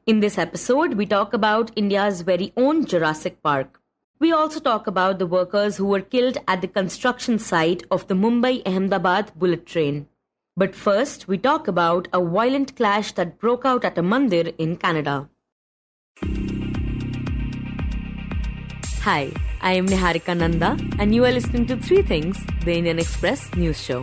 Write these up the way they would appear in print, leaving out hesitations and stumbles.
In this episode, we talk about India's very own Jurassic Park. We also talk about the workers who were killed at the construction site of the Mumbai-Ahmadabad bullet train. But first, we talk about a violent clash that broke out at a Mandir in Canada. Hi, I am Niharika Nanda, and you are listening to Three Things, the Indian Express news show.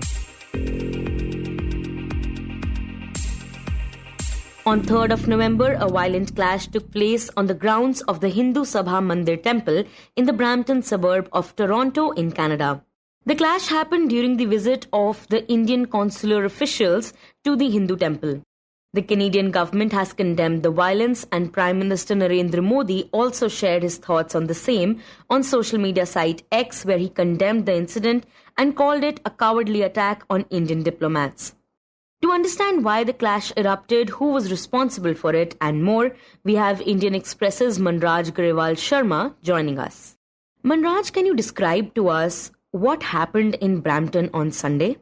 On 3rd of November, a violent clash took place on the grounds of the Hindu Sabha Mandir temple in the Brampton suburb of Toronto in Canada. The clash happened during the visit of the Indian consular officials to the Hindu temple. The Canadian government has condemned the violence, and Prime Minister Narendra Modi also shared his thoughts on the same on social media site X, where he condemned the incident and called it a cowardly attack on Indian diplomats. To understand why the clash erupted, who was responsible for it, and more, we have Indian Express's Manraj Grewal Sharma joining us. Manraj, can you describe to us what happened in Brampton on Sunday?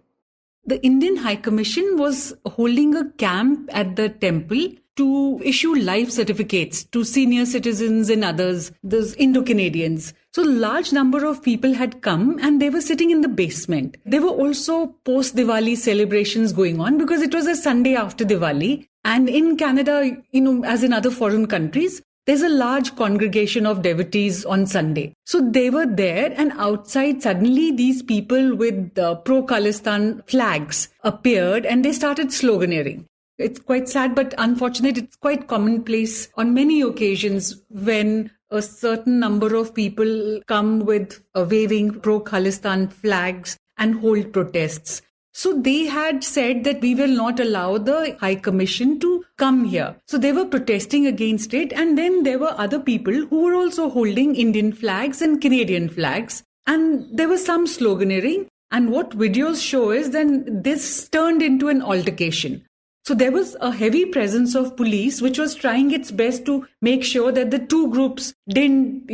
The Indian High Commission was holding a camp at the temple to issue life certificates to senior citizens and others, those Indo-Canadians. So a large number of people had come and they were sitting in the basement. There were also post-Diwali celebrations going on because it was a Sunday after Diwali. And in Canada, as in other foreign countries, there's a large congregation of devotees on Sunday. So they were there, and outside suddenly these people with pro-Khalistan flags appeared and they started sloganeering. It's quite sad, but unfortunate. It's quite commonplace on many occasions when a certain number of people come with waving pro-Khalistan flags and hold protests. So they had said that we will not allow the High Commission to come here. So they were protesting against it. And then there were other people who were also holding Indian flags and Canadian flags. And there was some sloganeering. And what videos show is then this turned into an altercation. So there was a heavy presence of police, which was trying its best to make sure that the two groups didn't,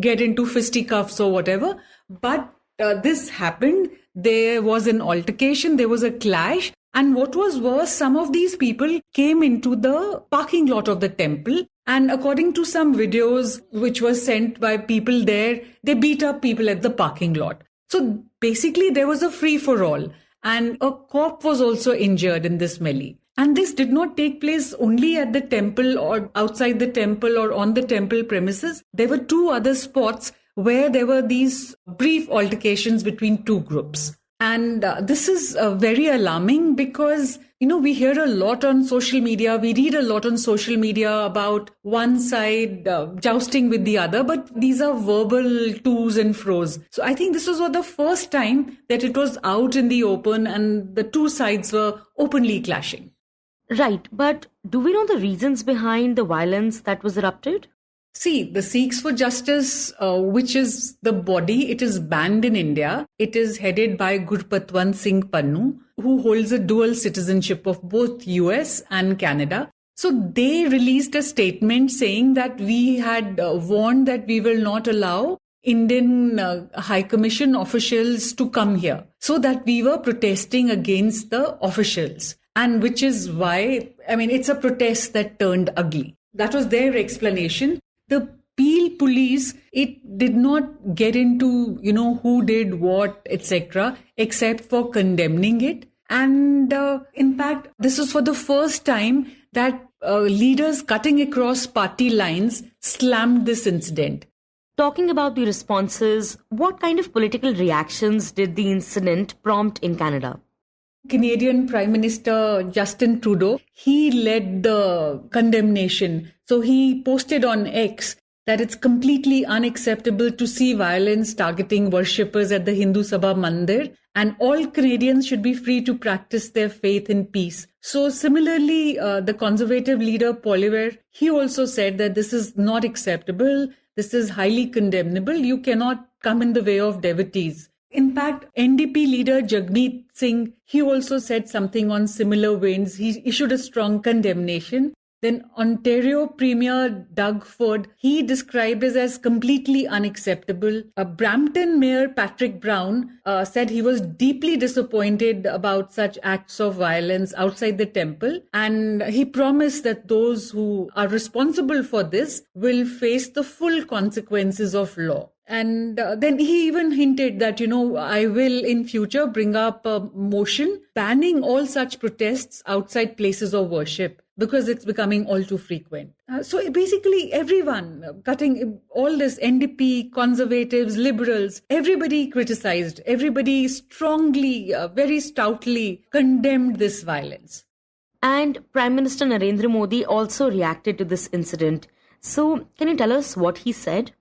get into fisticuffs or whatever. But this happened. There was an altercation. There was a clash. And what was worse, some of these people came into the parking lot of the temple. And according to some videos which were sent by people there, they beat up people at the parking lot. So basically, there was a free-for-all. And a cop was also injured in this melee. And this did not take place only at the temple or outside the temple or on the temple premises. There were two other spots where there were these brief altercations between two groups. And this is very alarming because, we hear a lot on social media. We read a lot on social media about one side jousting with the other, but these are verbal to's and fro's. So I think this was the first time that it was out in the open and the two sides were openly clashing. Right, but do we know the reasons behind the violence that was erupted? See, the Sikhs for Justice, which is the body, it is banned in India. It is headed by Gurpatwant Singh Pannu, who holds a dual citizenship of both US and Canada. So they released a statement saying that we had warned that we will not allow Indian High Commission officials to come here. So that we were protesting against the officials. And which is why, it's a protest that turned ugly. That was their explanation. The Peel police, it did not get into, who did what, etc., except for condemning it. And in fact, this was for the first time that leaders cutting across party lines slammed this incident. Talking about the responses, what kind of political reactions did the incident prompt in Canada? Canadian Prime Minister Justin Trudeau, he led the condemnation. So he posted on X that it's completely unacceptable to see violence targeting worshippers at the Hindu Sabha Mandir, and all Canadians should be free to practice their faith in peace. So similarly, the Conservative leader Poilievre, he also said that this is not acceptable, this is highly condemnable, you cannot come in the way of devotees. In fact, NDP leader Jagmeet Singh, he also said something on similar veins. He issued a strong condemnation. Then Ontario Premier Doug Ford, he described it as completely unacceptable. Brampton Mayor Patrick Brown said he was deeply disappointed about such acts of violence outside the temple. And he promised that those who are responsible for this will face the full consequences of law. And then he even hinted that, I will in future bring up a motion banning all such protests outside places of worship because it's becoming all too frequent. So basically everyone, cutting all this NDP, conservatives, liberals, everybody criticized, everybody strongly, very stoutly condemned this violence. And Prime Minister Narendra Modi also reacted to this incident. So can you tell us what he said?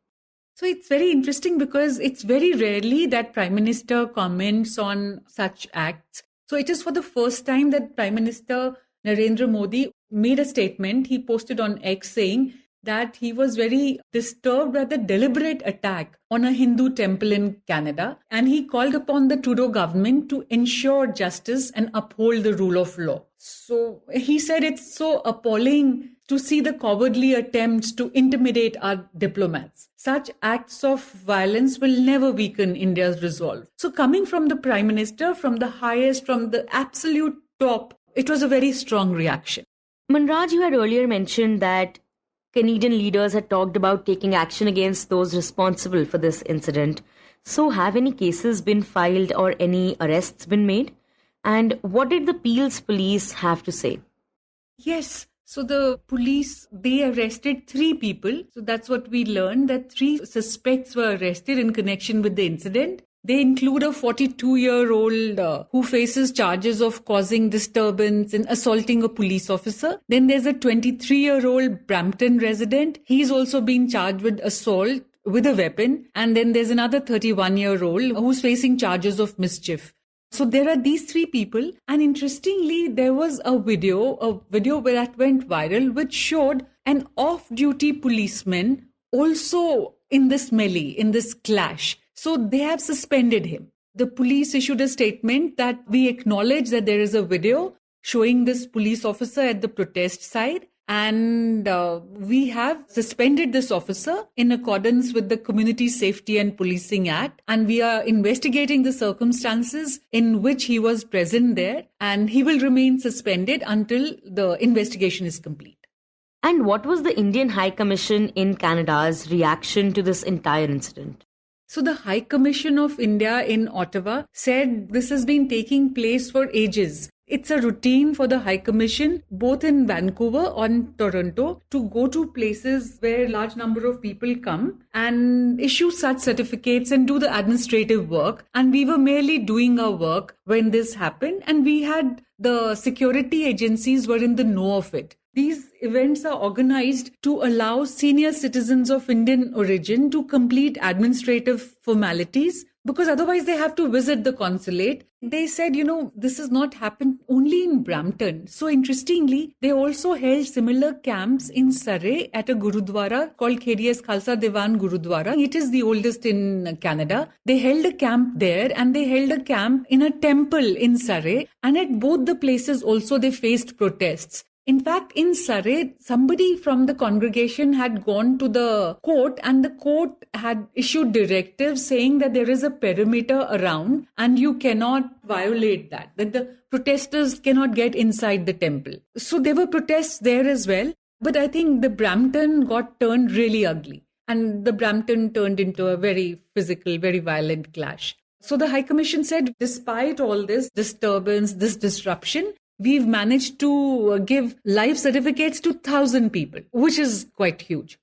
So it's very interesting because it's very rarely that Prime Minister comments on such acts. So it is for the first time that Prime Minister Narendra Modi made a statement. He posted on X saying that he was very disturbed by the deliberate attack on a Hindu temple in Canada. And he called upon the Trudeau government to ensure justice and uphold the rule of law. So he said it's so appalling to see the cowardly attempts to intimidate our diplomats. Such acts of violence will never weaken India's resolve. So coming from the Prime Minister, from the highest, from the absolute top, it was a very strong reaction. Manraj, you had earlier mentioned that Canadian leaders had talked about taking action against those responsible for this incident. So have any cases been filed or any arrests been made? And what did the Peel's police have to say? Yes. So the police, they arrested 3 people. So that's what we learned, that 3 suspects were arrested in connection with the incident. They include a 42-year-old who faces charges of causing disturbance and assaulting a police officer. Then there's a 23-year-old Brampton resident. He's also been charged with assault with a weapon. And then there's another 31-year-old who's facing charges of mischief. So there are these 3 people, and interestingly, there was a video that went viral which showed an off-duty policeman also in this melee, in this clash. So they have suspended him. The police issued a statement that we acknowledge that there is a video showing this police officer at the protest side, and we have suspended this officer in accordance with the Community Safety and Policing Act, and we are investigating the circumstances in which he was present there, and he will remain suspended until the investigation is complete. And what was the Indian High Commission in Canada's reaction to this entire incident? So the High Commission of India in Ottawa said this has been taking place for ages. It's a routine for the High Commission, both in Vancouver or Toronto, to go to places where a large number of people come and issue such certificates and do the administrative work. And we were merely doing our work when this happened, and we had the security agencies were in the know of it. These events are organized to allow senior citizens of Indian origin to complete administrative formalities, because otherwise they have to visit the consulate. They said, this has not happened only in Brampton. So interestingly, they also held similar camps in Surrey at a Gurudwara called KDS Khalsa Diwan Gurudwara. It is the oldest in Canada. They held a camp there, and they held a camp in a temple in Surrey. And at both the places also they faced protests. In fact, in Surrey, somebody from the congregation had gone to the court, and the court had issued directives saying that there is a perimeter around and you cannot violate that the protesters cannot get inside the temple. So there were protests there as well. But I think the Brampton got turned really ugly, and the Brampton turned into a very physical, very violent clash. So the High Commission said, despite all this disturbance, this disruption, we've managed to give life certificates to 1,000 people, which is quite huge.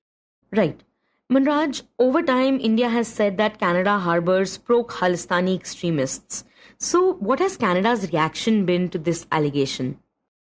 Right. Manraj, over time, India has said that Canada harbors pro-Khalistani extremists. So what has Canada's reaction been to this allegation?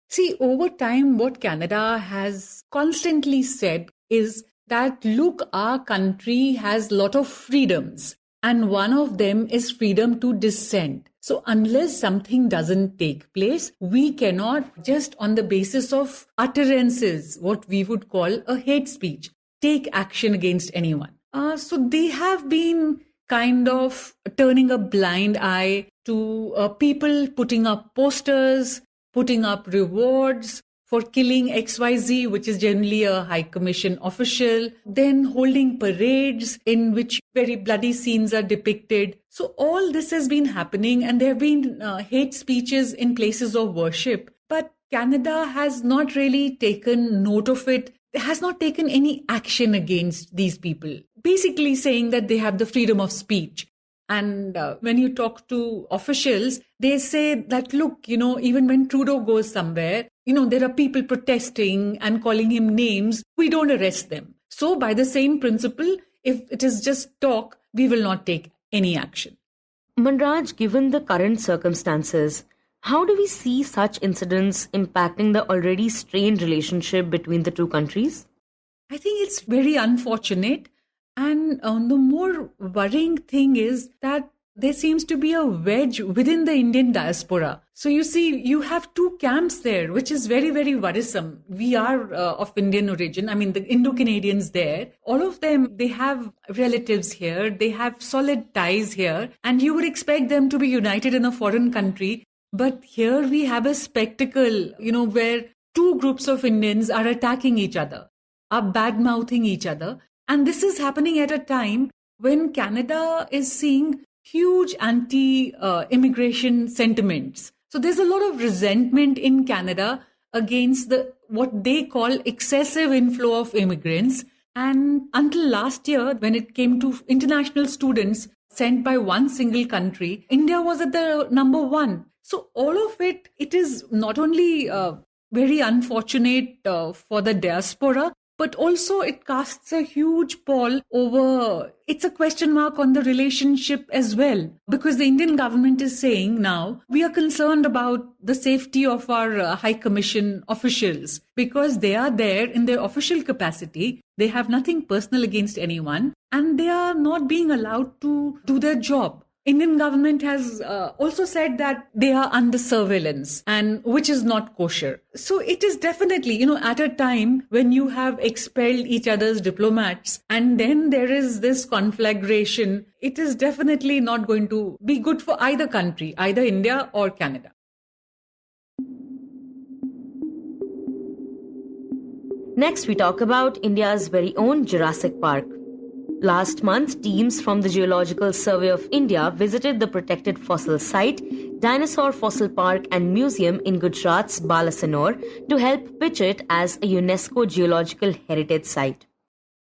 See, over time, what Canada has constantly said is that, look, our country has a lot of freedoms, and one of them is freedom to dissent. So unless something doesn't take place, we cannot just on the basis of utterances, what we would call a hate speech, take action against anyone. So they have been kind of turning a blind eye to people putting up posters, putting up rewards, for killing XYZ, which is generally a High Commission official, then holding parades in which very bloody scenes are depicted. So all this has been happening, and there have been hate speeches in places of worship. But Canada has not really taken note of it, has not taken any action against these people, basically saying that they have the freedom of speech. And when you talk to officials, they say that, look, even when Trudeau goes somewhere, there are people protesting and calling him names. We don't arrest them. So by the same principle, if it is just talk, we will not take any action. Manraj, given the current circumstances, how do we see such incidents impacting the already strained relationship between the two countries? I think it's very unfortunate. And the more worrying thing is that there seems to be a wedge within the Indian diaspora. So you see, you have two camps there, which is very, very worrisome. We are of Indian origin. I mean, the Indo-Canadians there, all of them, they have relatives here. They have solid ties here. And you would expect them to be united in a foreign country. But here we have a spectacle, where two groups of Indians are attacking each other, are bad-mouthing each other. And this is happening at a time when Canada is seeing huge anti-immigration sentiments. So there's a lot of resentment in Canada against what they call excessive inflow of immigrants. And until last year, when it came to international students sent by one single country, India was at the number one. So all of it is not only very unfortunate for the diaspora, but also it casts a huge pall over, it's a question mark on the relationship as well. Because the Indian government is saying now, we are concerned about the safety of our High Commission officials because they are there in their official capacity. They have nothing personal against anyone and they are not being allowed to do their job. Indian government has also said that they are under surveillance, and which is not kosher. So it is definitely, at a time when you have expelled each other's diplomats and then there is this conflagration, it is definitely not going to be good for either country, either India or Canada. Next, we talk about India's very own Jurassic Park. Last month, teams from the Geological Survey of India visited the protected fossil site, Dinosaur Fossil Park and Museum in Gujarat's Balasinor to help pitch it as a UNESCO Geological Heritage Site.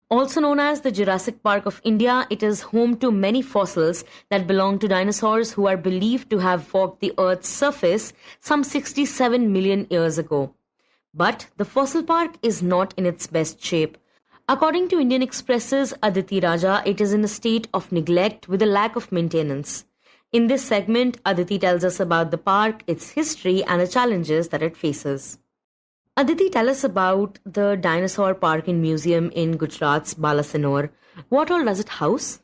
Also known as the Jurassic Park of India, it is home to many fossils that belong to dinosaurs who are believed to have walked the Earth's surface some 67 million years ago. But the fossil park is not in its best shape. According to Indian Express's Aditi Raja, it is in a state of neglect with a lack of maintenance. In this segment, Aditi tells us about the park, its history, and the challenges that it faces. Aditi, tell us about the Dinosaur Park and Museum in Gujarat's Balasinor. What all does it house?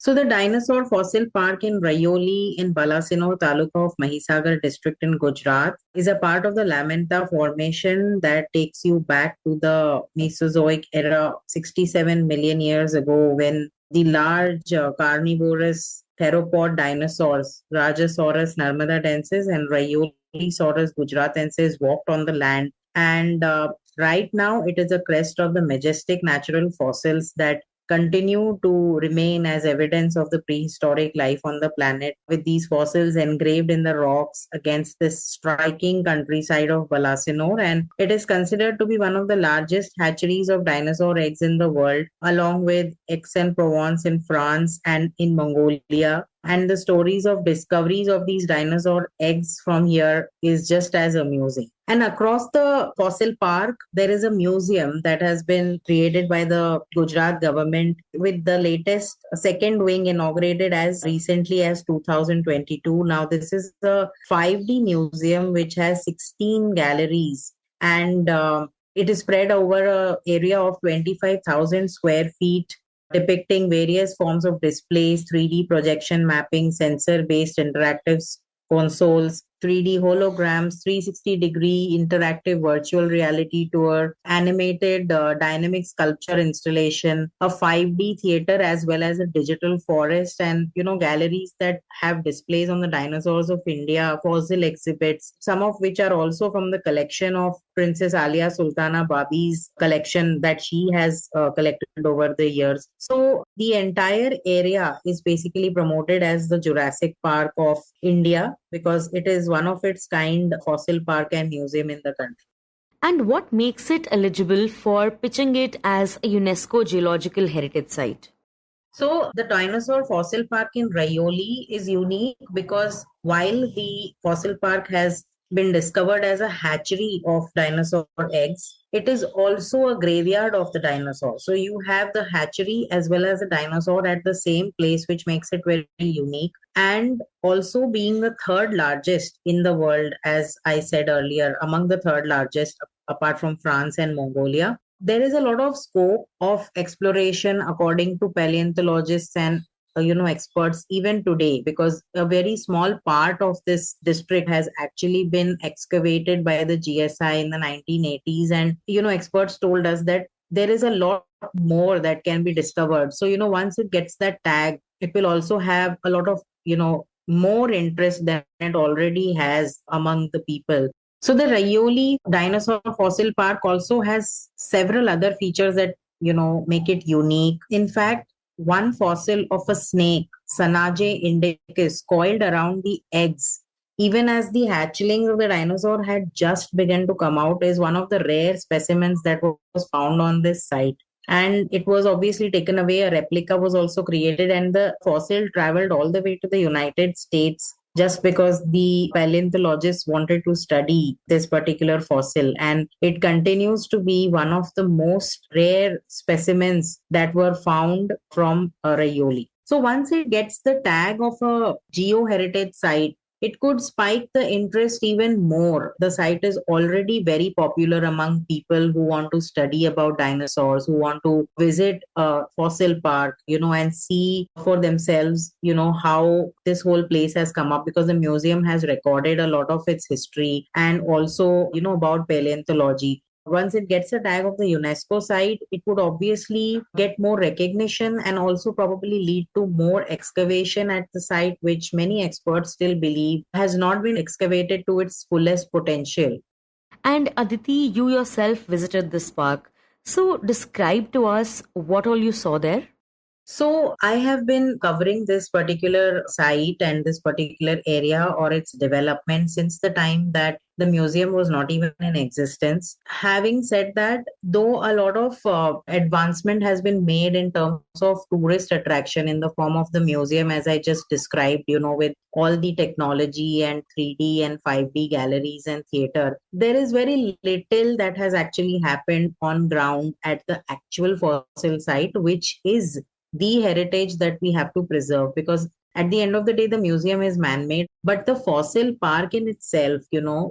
So the Dinosaur Fossil Park in Rayoli in Balasinor Taluka of Mahisagar district in Gujarat is a part of the Lamenta Formation that takes you back to the Mesozoic era 67 million years ago when the large carnivorous theropod dinosaurs Rajasaurus narmadadensis and Rayolisaurus gujaratensis walked on the land. And right now it is a crest of the majestic natural fossils that continue to remain as evidence of the prehistoric life on the planet, with these fossils engraved in the rocks against this striking countryside of Balasinor. And it is considered to be one of the largest hatcheries of dinosaur eggs in the world, along with Aix-en-Provence in France and in Mongolia. And the stories of discoveries of these dinosaur eggs from here is just as amusing. And across the fossil park, there is a museum that has been created by the Gujarat government with the latest second wing inaugurated as recently as 2022. Now, this is the 5D museum, which has 16 galleries and it is spread over an area of 25,000 square feet, depicting various forms of displays, 3D projection mapping, sensor-based interactive consoles, 3D holograms, 360-degree interactive virtual reality tour, animated dynamic sculpture installation, a 5D theater as well as a digital forest, and galleries that have displays on the dinosaurs of India, fossil exhibits, some of which are also from the collection of Princess Alia Sultana Babi's collection that she has collected over the years. So the entire area is basically promoted as the Jurassic Park of India because it is one of its kind fossil park and museum in the country. And what makes it eligible for pitching it as a UNESCO Geological Heritage Site? So the Dinosaur Fossil Park in Rayoli is unique because while the fossil park has been discovered as a hatchery of dinosaur eggs, it is also a graveyard of the dinosaur. So you have the hatchery as well as the dinosaur at the same place, which makes it very unique. And also being the third largest in the world, as I said earlier, among the third largest apart from France and Mongolia. There is a lot of scope of exploration according to paleontologists and experts even today, because a very small part of this district has actually been excavated by the GSI in the 1980s, and experts told us that there is a lot more that can be discovered. So once it gets that tag, it will also have a lot of more interest than it already has among the people. So the Rayoli Dinosaur Fossil Park also has several other features that, make it unique. In fact, one fossil of a snake, Sanaje indicus, coiled around the eggs, even as the hatchlings of the dinosaur had just begun to come out, is one of the rare specimens that was found on this site. And it was obviously taken away. A replica was also created, and the fossil traveled all the way to the United States just because the paleontologists wanted to study this particular fossil. And it continues to be one of the most rare specimens that were found from Rayoli. So once it gets the tag of a geo-heritage site, it could spike the interest even more. The site is already very popular among people who want to study about dinosaurs, who want to visit a fossil park, and see for themselves, how this whole place has come up, because the museum has recorded a lot of its history and also, about paleontology. Once it gets a tag of the UNESCO site, it would obviously get more recognition and also probably lead to more excavation at the site, which many experts still believe has not been excavated to its fullest potential. And Aditi, you yourself visited this park. So describe to us what all you saw there. So I have been covering this particular site and this particular area or its development since the time that the museum was not even in existence. Having said that, though a lot of advancement has been made in terms of tourist attraction in the form of the museum, as I just described, with all the technology and 3D and 5D galleries and theater, there is very little that has actually happened on ground at the actual fossil site, which is the heritage that we have to preserve, because at the end of the day, the museum is man-made, but the fossil park in itself,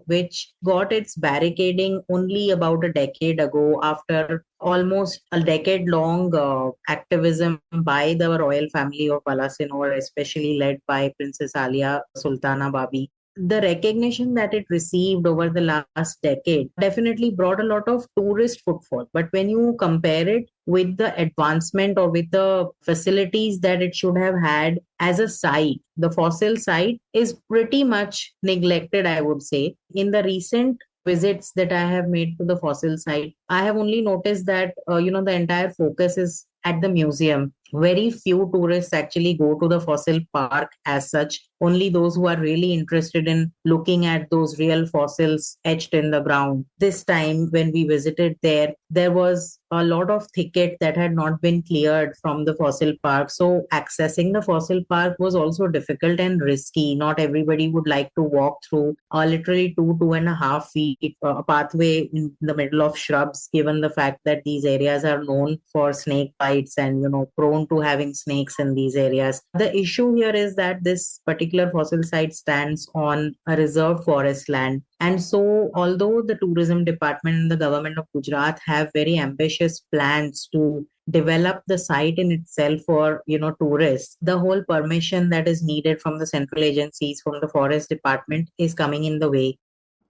which got its barricading only about a decade ago after almost a decade-long activism by the royal family of Balasinor, especially led by Princess Alia Sultana Babi. The recognition that it received over the last decade definitely brought a lot of tourist footfall. But when you compare it with the advancement or with the facilities that it should have had as a site, the fossil site is pretty much neglected, I would say. In the recent visits that I have made to the fossil site, I have only noticed that, the entire focus is at the museum. Very few tourists actually go to the fossil park as such. Only those who are really interested in looking at those real fossils etched in the ground. This time when we visited there was a lot of thicket that had not been cleared from the fossil park. So accessing the fossil park was also difficult and risky. Not everybody would like to walk through literally 2.5 feet a pathway in the middle of shrubs, given the fact that these areas are known for snake bites and, prone prone to having snakes in these areas. The issue here is that this particular fossil site stands on a reserved forest land. And so, although the tourism department and the government of Gujarat have very ambitious plans to develop the site in itself for, tourists, the whole permission that is needed from the central agencies, from the forest department is coming in the way.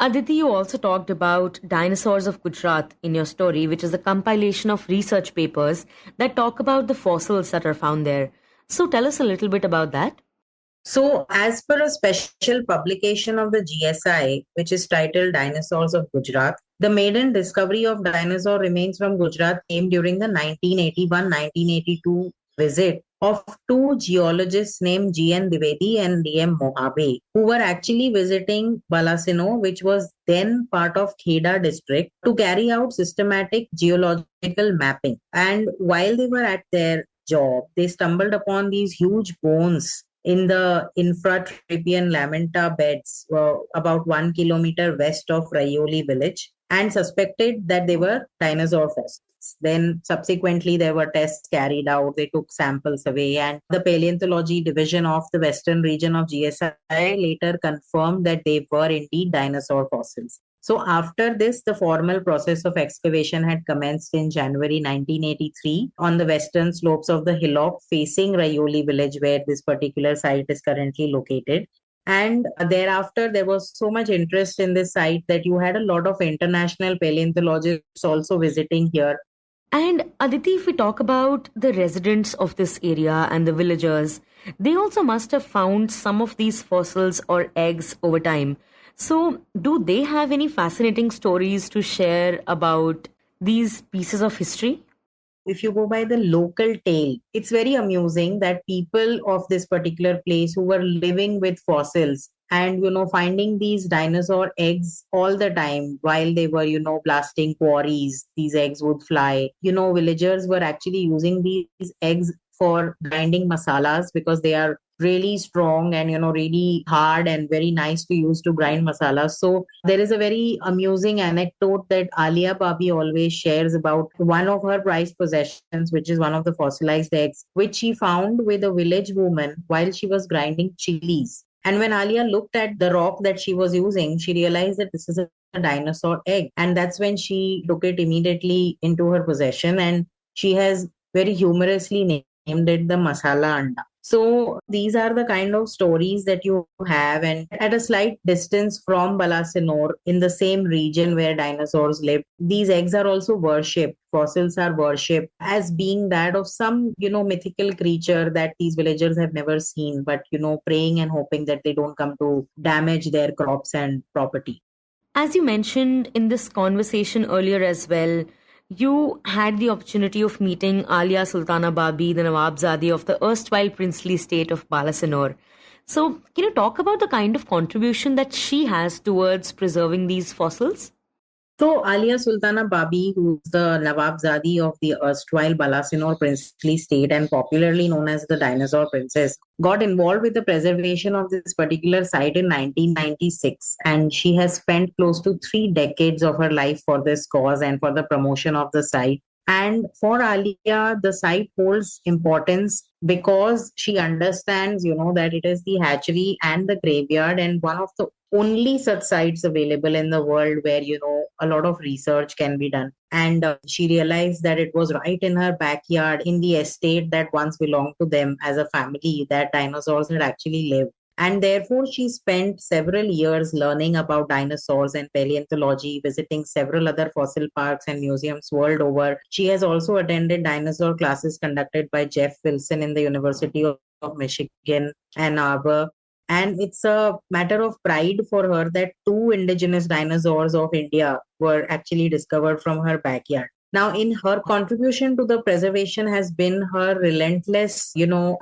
Aditi, you also talked about Dinosaurs of Gujarat in your story, which is a compilation of research papers that talk about the fossils that are found there. So tell us a little bit about that. So, as per a special publication of the GSI, which is titled Dinosaurs of Gujarat, the maiden discovery of dinosaur remains from Gujarat came during the 1981-1982 visit of two geologists named G.N. Dwivedi and D.M. Mohave, who were actually visiting Balasinor, which was then part of Kheda district, to carry out systematic geological mapping. And while they were at their job, they stumbled upon these huge bones in the infratrapean lamenta beds about 1 kilometer west of Rayoli village and suspected that they were dinosaur fossils. Then subsequently there were tests carried out. They took samples away, and the paleontology division of the western region of GSI later confirmed that they were indeed dinosaur fossils. So after this, the formal process of excavation had commenced in January 1983 on the western slopes of the hillock facing Rayoli village, where this particular site is currently located. And thereafter, there was so much interest in this site that you had a lot of international paleontologists also visiting here. And Aditi, if we talk about the residents of this area and the villagers, they also must have found some of these fossils or eggs over time. So, do they have any fascinating stories to share about these pieces of history? If you go by the local tale, it's very amusing that people of this particular place who were living with fossils and, finding these dinosaur eggs all the time while they were, blasting quarries, these eggs would fly. Villagers were actually using these eggs for grinding masalas because they are really strong and really hard and very nice to use to grind masala. So there is a very amusing anecdote that Alia Babi always shares about one of her prized possessions, which is one of the fossilized eggs, which she found with a village woman while she was grinding chilies. And when Alia looked at the rock that she was using, she realized that this is a dinosaur egg. And that's when she took it immediately into her possession, and she has very humorously named it the masala anda. So these are the kind of stories that you have, and at a slight distance from Balasinor, in the same region where dinosaurs lived, these eggs are also worshipped. Fossils are worshipped as being that of some, mythical creature that these villagers have never seen, but, praying and hoping that they don't come to damage their crops and property. As you mentioned in this conversation earlier as well, you had the opportunity of meeting Alia Sultana Babi, the Nawabzadi of the erstwhile princely state of Balasinor. So, can you talk about the kind of contribution that she has towards preserving these fossils? So, Alia Sultana Babi, who's the Nawabzadi of the erstwhile Balasinor princely state and popularly known as the Dinosaur Princess, got involved with the preservation of this particular site in 1996. And she has spent close to 3 decades of her life for this cause and for the promotion of the site. And for Alia, the site holds importance because she understands, that it is the hatchery and the graveyard and one of the only such sites available in the world where, a lot of research can be done. And she realized that it was right in her backyard, in the estate that once belonged to them as a family, that dinosaurs had actually lived. And therefore, she spent several years learning about dinosaurs and paleontology, visiting several other fossil parks and museums world over. She has also attended dinosaur classes conducted by Jeff Wilson in the University of Michigan, Ann Arbor. And it's a matter of pride for her that 2 indigenous dinosaurs of India were actually discovered from her backyard. Now, in her contribution to the preservation has been her relentless,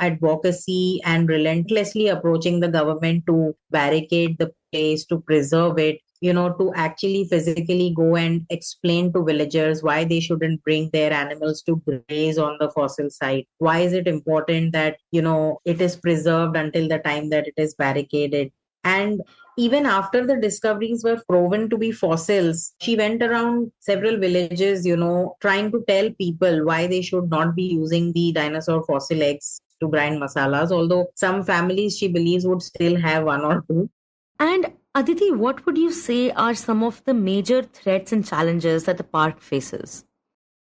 advocacy and relentlessly approaching the government to barricade the place, to preserve it, to actually physically go and explain to villagers why they shouldn't bring their animals to graze on the fossil site. Why is it important that, it is preserved until the time that it is barricaded? And even after the discoveries were proven to be fossils, she went around several villages, trying to tell people why they should not be using the dinosaur fossil eggs to grind masalas, although some families she believes would still have one or two. And Aditi, what would you say are some of the major threats and challenges that the park faces?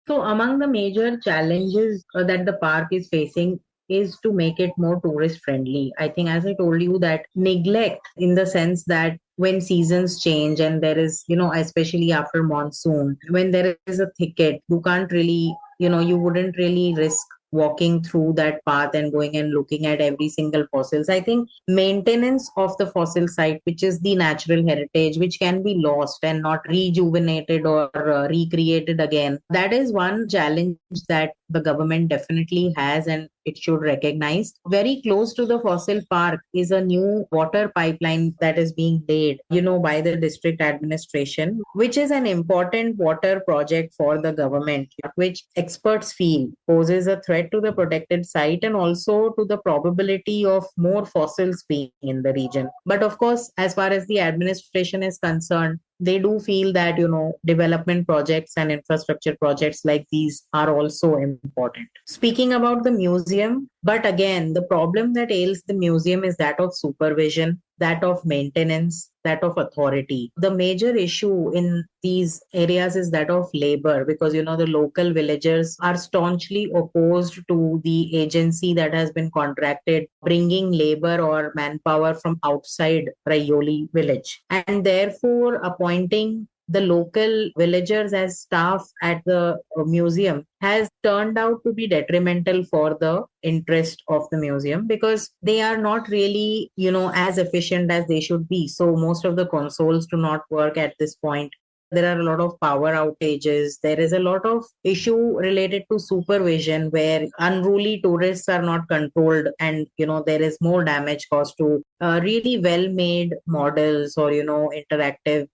So, among the major challenges that the park is facing is to make it more tourist friendly. I think, as I told you, that neglect in the sense that when seasons change and there is, especially after monsoon, when there is a thicket, you can't really, you wouldn't really risk walking through that path and going and looking at every single fossils. I think maintenance of the fossil site, which is the natural heritage, which can be lost and not rejuvenated or recreated again, that is one challenge that the government definitely has and it should recognize. Very close to the fossil park is a new water pipeline that is being laid, by the district administration, which is an important water project for the government, which experts feel poses a threat to the protected site and also to the probability of more fossils being in the region. But of course, as far as the administration is concerned, they do feel that, development projects and infrastructure projects like these are also important. Speaking about the museum, but again, the problem that ails the museum is that of supervision, that of maintenance, that of authority. The major issue in these areas is that of labor because, the local villagers are staunchly opposed to the agency that has been contracted bringing labor or manpower from outside Rayoli village. And therefore, appointing the local villagers as staff at the museum has turned out to be detrimental for the interest of the museum because they are not really, as efficient as they should be. So most of the consoles do not work at this point. There are a lot of power outages. There is a lot of issue related to supervision where unruly tourists are not controlled and, there is more damage caused to really well-made models or, interactive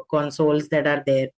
consoles that are there.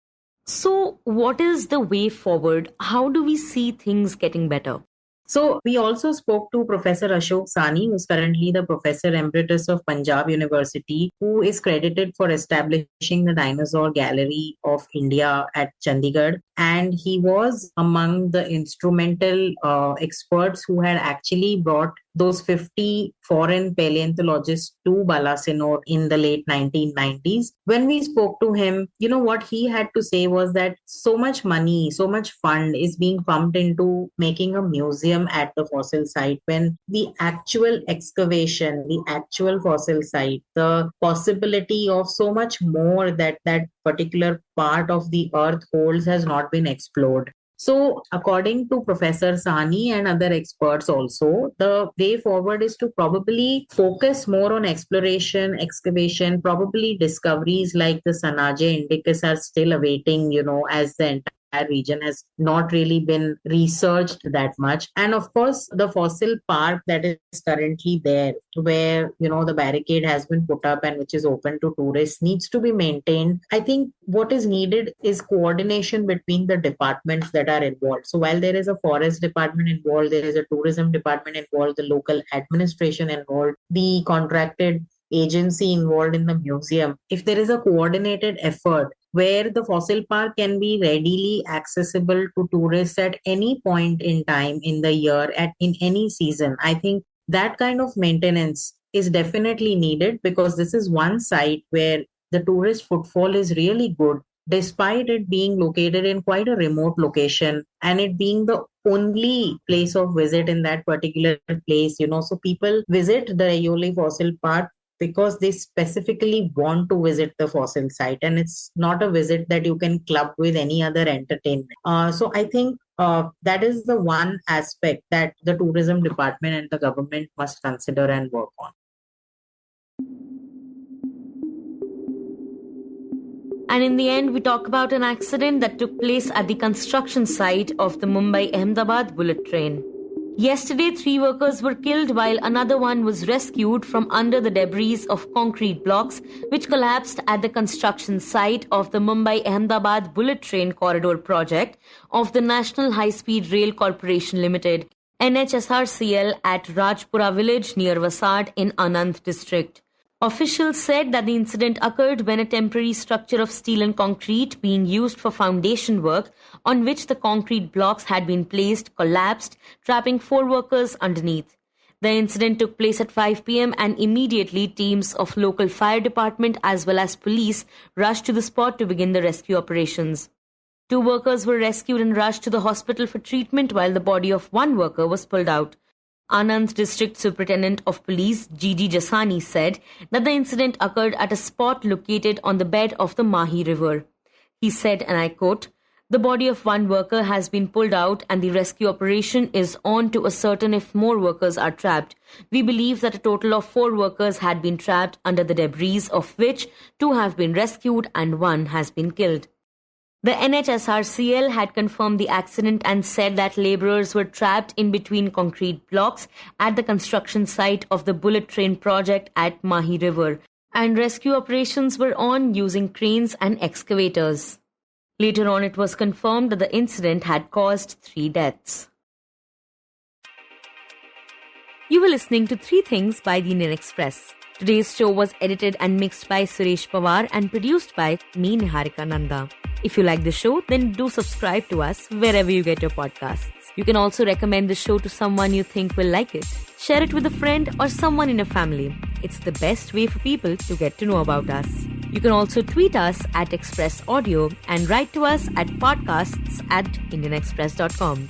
So, what is the way forward? How do we see things getting better? So we also spoke to Professor Ashok Sani, who is currently the Professor Emeritus of Punjab University, who is credited for establishing the Dinosaur Gallery of India at Chandigarh. And he was among the instrumental experts who had actually brought those 50 foreign paleontologists to Balasinor in the late 1990s. When we spoke to him, what he had to say was that so much money, so much fund is being pumped into making a museum at the fossil site when the actual excavation, the actual fossil site, the possibility of so much more that particular part of the earth holds has not been explored. So, according to Professor Sani and other experts also, the way forward is to probably focus more on exploration, excavation, probably discoveries like the Sanaje Indicus are still awaiting, as the entire region has not really been researched that much. And of course, the fossil park that is currently there, where, the barricade has been put up and which is open to tourists, needs to be maintained. I think what is needed is coordination between the departments that are involved. So while there is a forest department involved, there is a tourism department involved, the local administration involved, the contracted agency involved in the museum. If there is a coordinated effort where the fossil park can be readily accessible to tourists at any point in time in the year, in any season, I think that kind of maintenance is definitely needed because this is one site where the tourist footfall is really good, despite it being located in quite a remote location and it being the only place of visit in that particular place. So people visit the Rayoli Fossil Park because they specifically want to visit the fossil site, and it's not a visit that you can club with any other entertainment. So I think that is the one aspect that the tourism department and the government must consider and work on. And in the end, we talk about an accident that took place at the construction site of the Mumbai-Ahmadabad bullet train. Yesterday, 3 workers were killed while another one was rescued from under the debris of concrete blocks which collapsed at the construction site of the Mumbai-Ahmadabad bullet train corridor project of the National High Speed Rail Corporation Limited, NHSRCL, at Rajpura village near Vasad in Anand district. Officials said that the incident occurred when a temporary structure of steel and concrete being used for foundation work on which the concrete blocks had been placed collapsed, trapping 4 workers underneath. The incident took place at 5 p.m. and immediately teams of local fire department as well as police rushed to the spot to begin the rescue operations. 2 workers were rescued and rushed to the hospital for treatment while the body of 1 worker was pulled out. Anand District Superintendent of Police G.D. Jasani said that the incident occurred at a spot located on the bed of the Mahi River. He said, and I quote, "The body of 1 worker has been pulled out and the rescue operation is on to ascertain if more workers are trapped. We believe that a total of 4 workers had been trapped under the debris, of which 2 have been rescued and 1 has been killed." The NHSRCL had confirmed the accident and said that labourers were trapped in between concrete blocks at the construction site of the bullet train project at Mahi River, and rescue operations were on using cranes and excavators. Later on, it was confirmed that the incident had caused 3 deaths. You were listening to 3 Things by the Indian Express. Today's show was edited and mixed by Suresh Pawar and produced by me, Niharika Nanda. If you like the show, then do subscribe to us wherever you get your podcasts. You can also recommend the show to someone you think will like it. Share it with a friend or someone in your family. It's the best way for people to get to know about us. You can also tweet us at Express Audio and write to us at podcasts@indianexpress.com.